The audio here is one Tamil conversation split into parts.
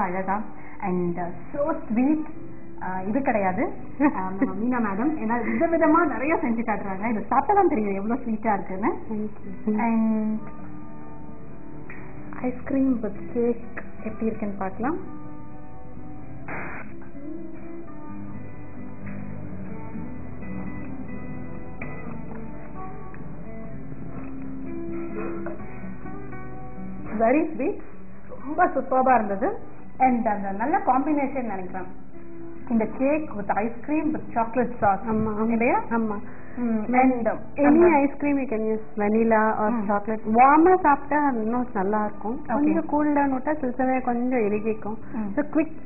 அழகா அண்ட் சோ ஸ்வீட். இது கிடையாது மீனா மேடம், ஏன்னா விதவிதமா நிறைய செஞ்சு காட்டுறாங்க. இது சாப்பிட்டதான் தெரியும் எவ்வளவு ஸ்வீட்டா இருக்குன்னு. அண்ட் ஐஸ்கிரீம் வித் கேக் எப்படி இருக்குன்னு பார்க்கலாம். வெரி ஸ்வீட், ரொம்ப சூப்பர்பா இருந்தது. அண்ட் அந்த நல்ல காம்பினேஷன் நினைக்கிறேன், இந்த cake with ice cream with chocolate sauce. ஆமா இல்லையா? ஆமா. And any ice cream you can use, vanilla or chocolate. வார்மா சாப்பிட்டா இன்னும் நல்லா இருக்கும். கொஞ்சம் கூல் டவுன் விட்டா சில சமயம் கொஞ்சம் இறுகிக்கும். So quick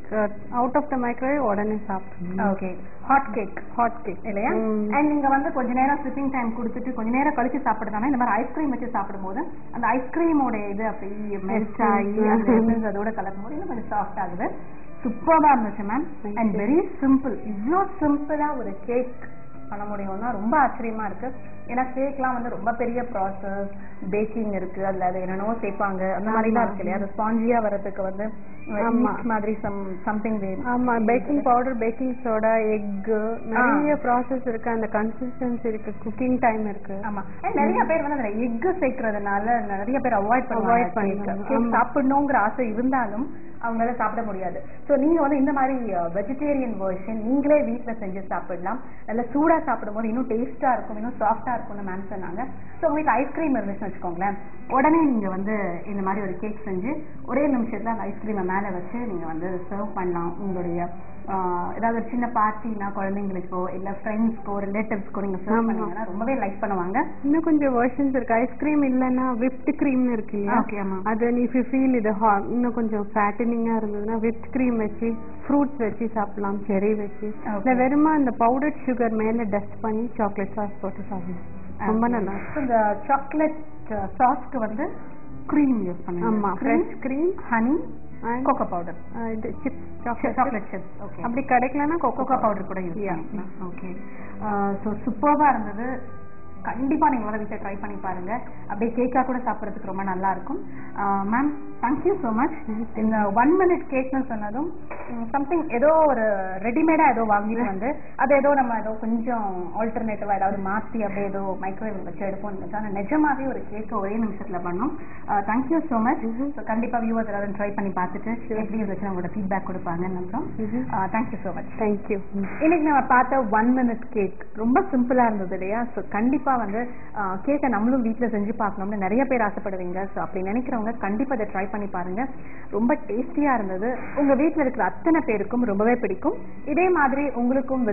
out of the microwave உடனே சாப்பிடணும். ஓகே, ஹாட் கேக் இல்லையா? அண்ட் நீங்க வந்து கொஞ்ச நேரம் ஸ்லிப்பிங் டைம் கொடுத்துட்டு கொஞ்ச நேரம் கழிச்சு சாப்பிடுறதானே இந்த மாதிரி ஐஸ்கிரீம் வச்சு சாப்பிடும்போது அந்த ஐஸ்கிரீமோட இது அப்படி மெல்ட் ஆகி அந்த அதோட கலக்கும் போது இன்னும் கொஞ்சம் சாஃப்ட் ஆகுது. சூப்பரா இருந்துச்சு மேம். And very simple. இவ்வளோ சிம்பிளா ஒரு கேக் பண்ண முடியும்னா ரொம்ப ஆச்சரியமா இருக்கு. ஏன்னா கேக்லாம் வந்து ரொம்ப பெரிய ப்ராசஸ், பேக்கிங் இருக்கு, அதுல அது என்னென்னவோ சேர்ப்பாங்க, அந்த மாதிரிலாம் இருக்கு இல்லையா? அது ஸ்பாஞ்சியா வர்றதுக்கு வந்து மாதிரி சம்திங் வேணும். ஆமா, baking powder, baking soda, egg, நிறைய ப்ராசஸ் இருக்கு. அந்த கன்சிஸ்டன்சி இருக்கு, குக்கிங் டைம் இருக்கு. ஆமா, நிறைய பேர் வந்து அதுல எக் சேர்க்கறதுனால நிறைய பேர் அவாய்ட் பண்ணுவாங்க. சாப்பிடணுங்கிற ஆசை இருந்தாலும் அவங்களால சாப்பிட முடியாது. ஸோ நீங்க வந்து இந்த மாதிரி வெஜிடேரியன் வெர்ஷன் நீங்களே வீட்டுல செஞ்சு சாப்பிடலாம். நல்லா சூடா சாப்பிடும் போது இன்னும் டேஸ்டா இருக்கும், இன்னும் சாஃப்டா இருக்கும்னு மேம் சொன்னாங்க. ஸோ உங்களுக்கு ஐஸ்கிரீம் இருந்துச்சுன்னு வச்சுக்கோங்களேன், உடனே நீங்க வந்து இந்த மாதிரி ஒரு கேக் செஞ்சு ஒரே நிமிஷத்துல அந்த ஐஸ்கிரீமை மேல வச்சு நீங்க வந்து சர்வ் பண்ணலாம். உங்களுடைய ஏதாவது ஒரு சின்ன பார்ட்டினா குழந்தைங்களுக்கோ இல்ல ஃப்ரெண்ட்ஸ்க்கோ ரிலேட்டிவ்ஸ்க்கோ நீங்க சர்வ் பண்ணீங்கன்னா ரொம்பவே லைக் பண்ணுவாங்க. இன்னும் கொஞ்சம் வெர்ஷன்ஸ் இருக்கு. ஐஸ்கிரீம் இல்லைன்னா விப்ட் கிரீம் இருக்கு இல்லையா? அது நீ ஃபீல் இது இன்னும் கொஞ்சம் ஃபேட்டனிங்கா இருந்ததுன்னா விப்ட் கிரீம் வச்சு ஃப்ரூட்ஸ் வச்சு சாப்பிடலாம், செரி வச்சு. இல்ல வெறுமா இந்த பவுடர் சுகர் மேல டஸ்ட் பண்ணி சாக்லேட் சாஸ் போட்டு சாப்பிடலாம். ரொம்ப நல்லா இருக்கும். இந்த சாக்லேட் சாஸ்க்கு வந்து கிரீம் யூஸ் பண்ணுங்க. ஆமா, fresh cream, honey, cocoa powder, இது சிப்ஸ், சாக்லேட் சிப்ஸ். ஓகே, அப்படி கிடைக்கலன்னா கோகோ பவுடர் கூட யூஸ் பண்ணலாம். ஓகே, ஸோ சூப்பர்பா இருந்தது. கண்டிப்பா நீங்க வந்து வீட்டை ட்ரை பண்ணி பாருங்க. அப்படியே கேக்கா கூட சாப்பிட்றதுக்கு ரொம்ப நல்லா இருக்கும். Ma'am, thank you so much. இந்த 1 minute கேக்னு சொன்னதும் சம்திங் ஏதோ ஒரு ரெடிமேடா ஏதோ வாங்கிட்டு வந்து அது ஏதோ நம்ம ஏதோ கொஞ்சம் ஆல்டர்னேட்டிவா ஏதாவது மாற்றி அப்படியே ஏதோ மைக்ரோவேவ் வச்சு எடுப்போம். ஆனால் நிஜமாவே ஒரு கேக்கை ஒரே நிமிஷத்துல பண்ணோம். Thank you so much. கண்டிப்பா வியூவர்ஸ் ஏதாவது ட்ரை பண்ணி பார்த்துட்டு எப்படி இருந்துச்சு உங்களோட ஃபீட்பேக் கொடுப்பாங்கன்னு நம்புறோம். Thank you so much. தேங்க்யூ. இன்னைக்கு நம்ம பார்த்த 1 minute கேக் ரொம்ப சிம்பிளா இருந்தது இல்லையா? ஸோ கண்டிப்பா வந்து கேக்கை நம்மளும் வீட்டில் செஞ்சு பார்க்கணும்னு நிறைய பேர் ஆசைப்படுவீங்க. ஸோ அப்படி நினைக்கிறவங்க கண்டிப்பா அதை ட்ரை பண்ணி பாருங்க. ரொம்ப டேஸ்டியா இருந்தது. உங்க வீட்டில் இருக்கிற அத்தனை பேருக்கும் ரொம்பவே பிடிக்கும். இதே மாதிரி உங்களுக்கும்